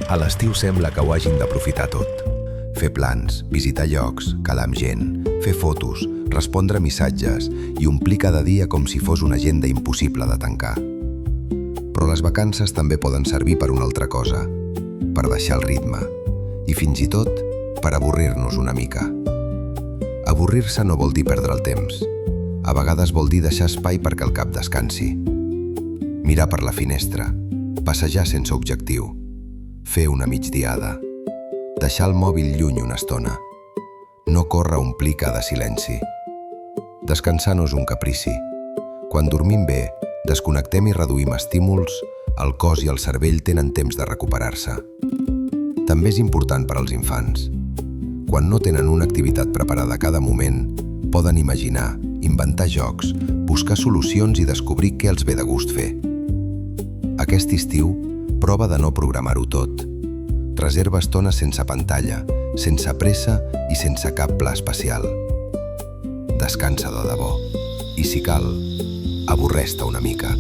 A l'estiu sembla que ho hagin d'aprofitar tot. Fer plans, visitar llocs, quedar amb gent, fer fotos, respondre missatges i omplir cada dia com si fos una agenda impossible de tancar. Però les vacances també poden servir per una altra cosa, per baixar el ritme i fins i tot per avorrir-nos una mica. Avorrir-se no vol dir perdre el temps. A vegades vol dir deixar espai perquè el cap descansi. Mirar per la finestra, passejar sense objectiu, fer una migdiada, deixar el mòbil lluny una estona, no córrer a omplir cada silenci. Descansar no és un caprici. Quan dormim bé, desconnectem i reduïm estímuls, el cos i el cervell tenen temps de recuperar-se. També és important per als infants. Quan no tenen una activitat preparada a cada moment, poden imaginar, inventar jocs, buscar solucions i descobrir què els ve de gust fer. Aquest estiu, prova de no programar-ho tot. Reserva estones sense pantalla, sense pressa i sense cap pla especial. Descansa de debò. I si cal, avorreix-te una mica.